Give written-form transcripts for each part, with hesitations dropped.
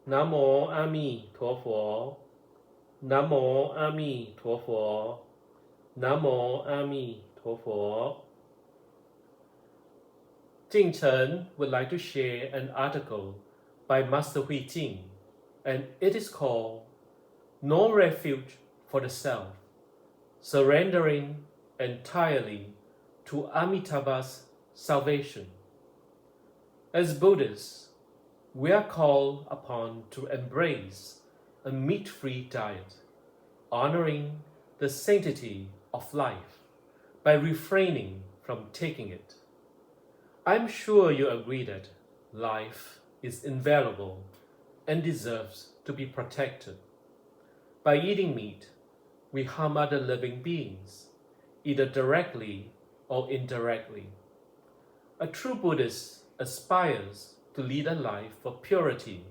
南无阿弥陀佛，南无阿弥陀佛，南无阿弥陀佛。Jing Chen would like to share an article by Master HuiJing, and it is called No Refuge for the Self, Surrendering Entirely to Amitabha's Salvation. As Buddhists, we are called upon to embrace a meat-free diet, honoring the sanctity of life by refraining from taking it. I'm sure you agree that life is invaluable and deserves to be protected. By eating meat, we harm other living beings, either directly or indirectly. A true Buddhist aspires to lead a life of purity,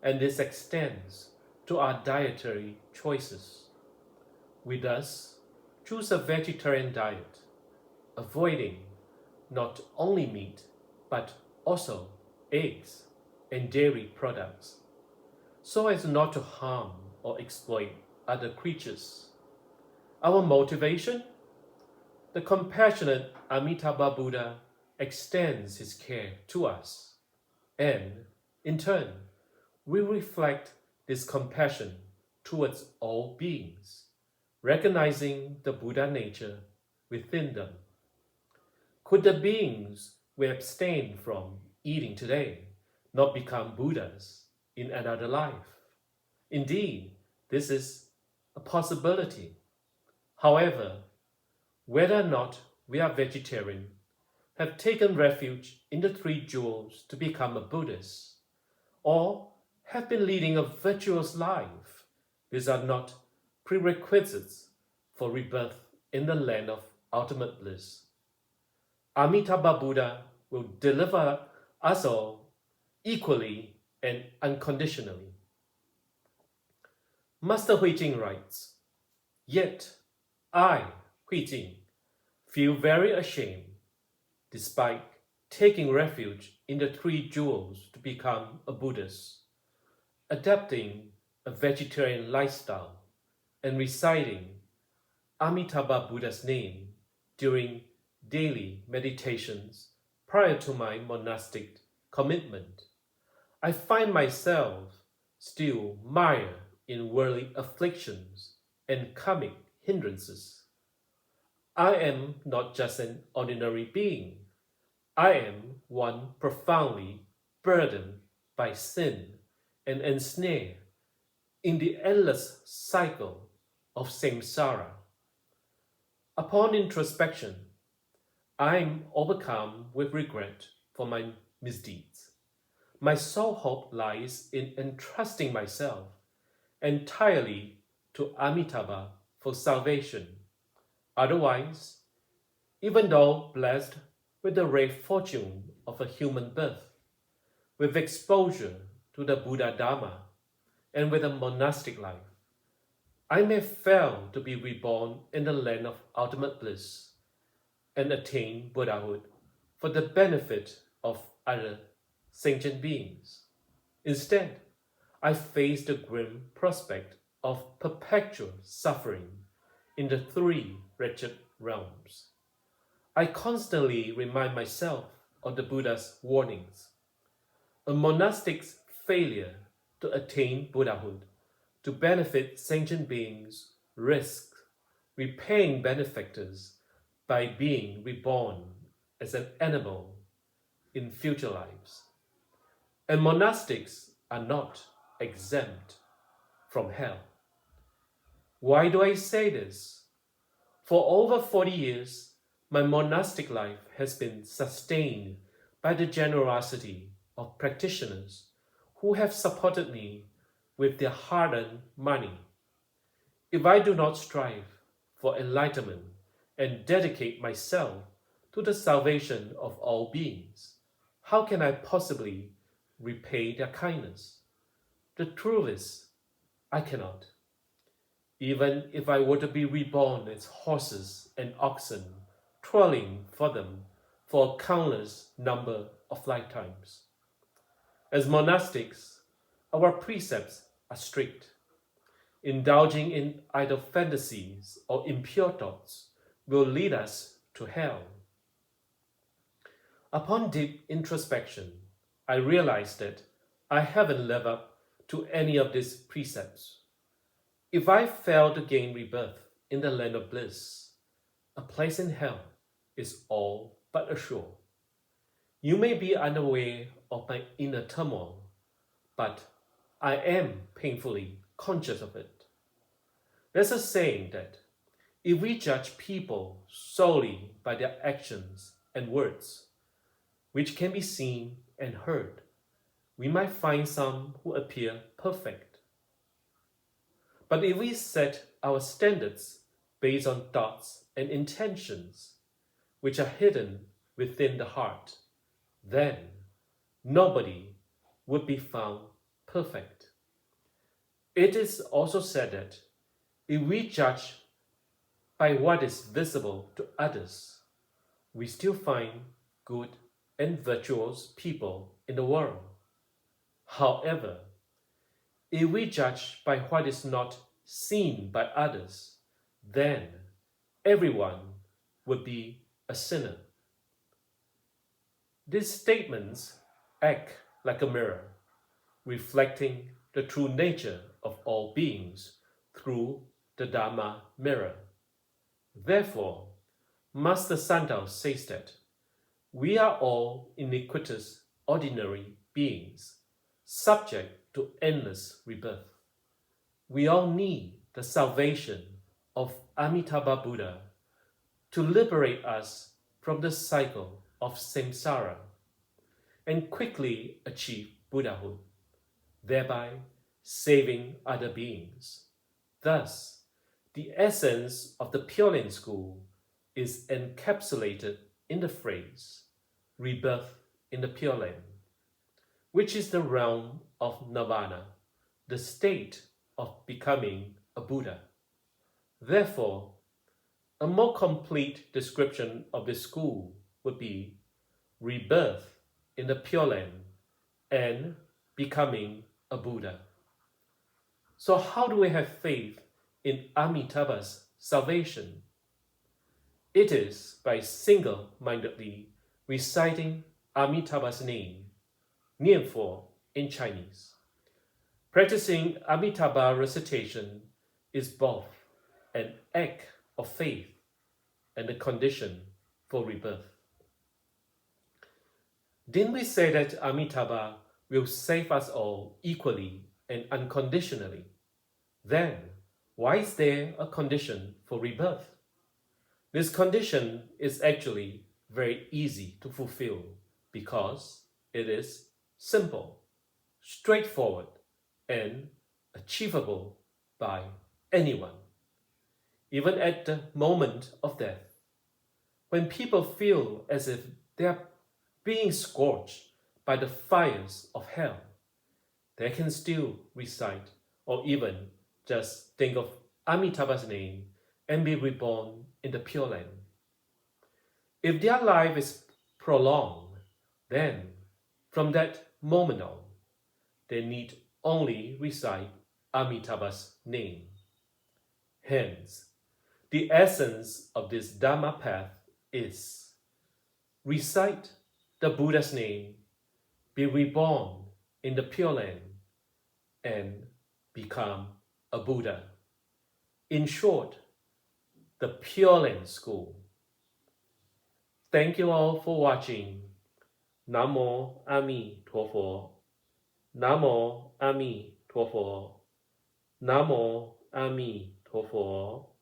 and this extends to our dietary choices. We thus choose a vegetarian diet, avoiding not only meat, but also eggs and dairy products, so as not to harm or exploit other creatures. Our motivation? The compassionate Amitabha Buddha extends his care to us, and in turn, we reflect this compassion towards all beings, recognizing the Buddha nature within them. Could the beings we abstain from eating today not become Buddhas in another life? Indeed, this is a possibility. However, whether or not we are vegetarian, have taken refuge in the three jewels to become a Buddhist, or have been leading a virtuous life, these are not prerequisites for rebirth in the land of ultimate bliss. Amitabha Buddha will deliver us all equally and unconditionally. Master HuiJing writes, "Yet I, HuiJing, feel very ashamed, despite taking refuge in the three jewels to become a Buddhist, adapting a vegetarian lifestyle, and reciting Amitabha Buddha's name during daily meditations prior to my monastic commitment. I find myself still mired in worldly afflictions and karmic hindrances. I am not just an ordinary being. I am one profoundly burdened by sin and ensnared in the endless cycle of samsara. Upon introspection, I am overcome with regret for my misdeeds. My sole hope lies in entrusting myself entirely to Amitabha for salvation. Otherwise, even though blessed with the rare fortune of a human birth, with exposure to the Buddha Dharma, and with a monastic life, I may fail to be reborn in the land of ultimate bliss and attain Buddhahood for the benefit of other sentient beings. Instead, I face the grim prospect of perpetual suffering in the three wretched realms. I constantly remind myself of the Buddha's warnings. A monastic's failure to attain Buddhahood to benefit sentient beings risks repaying benefactors by being reborn as an animal in future lives. And monastics are not exempt from hell. Why do I say this? For over 40 years, my monastic life has been sustained by the generosity of practitioners who have supported me with their hard-earned money. If I do not strive for enlightenment and dedicate myself to the salvation of all beings, how can I possibly repay their kindness? The truth is, I cannot. Even if I were to be reborn as horses and oxen, toiling for them for a countless number of lifetimes. As monastics, our precepts are strict. Indulging in idle fantasies or impure thoughts will lead us to hell. Upon deep introspection, I realized that I haven't lived up to any of these precepts. If I fail to gain rebirth in the land of bliss, a place in hell is all but assured. You may be unaware of my inner turmoil, but I am painfully conscious of it. There's a saying that if we judge people solely by their actions and words, which can be seen and heard, we might find some who appear perfect. But if we set our standards based on thoughts and intentions, which are hidden within the heart, then nobody would be found perfect. It is also said that if we judge by what is visible to others, we still find good and virtuous people in the world. However, if we judge by what is not seen by others, then everyone would be a sinner. These statements act like a mirror, reflecting the true nature of all beings through the Dharma mirror. Therefore, Master Santao says that we are all iniquitous, ordinary beings, subject to endless rebirth. We all need the salvation of Amitabha Buddha to liberate us from the cycle of samsara and quickly achieve Buddhahood, thereby saving other beings. Thus, the essence of the Pure Land School is encapsulated in the phrase, rebirth in the Pure Land, which is the realm of nirvana, the state of becoming a Buddha. Therefore, a more complete description of this school would be rebirth in the Pure Land and becoming a Buddha. So how do we have faith in Amitabha's salvation? It is by single-mindedly reciting Amitabha's name, 念佛 in Chinese. Practicing Amitabha recitation is both an act of faith and a condition for rebirth. Didn't we say that Amitabha will save us all equally and unconditionally? Then, why is there a condition for rebirth? This condition is actually very easy to fulfill because it is simple, straightforward, and achievable by anyone. Even at the moment of death, when people feel as if they are being scorched by the fires of hell, they can still recite or even just think of Amitabha's name and be reborn in the Pure Land. If their life is prolonged, then from that moment on, they need only recite Amitabha's name. Hence, the essence of this Dharma path is recite the Buddha's name, be reborn in the Pure Land, and become a Buddha. In short, the Pure Land School. Thank you all for watching. Namo Ami Tuo. Namo Ami Tuo. Namo Ami Tuo.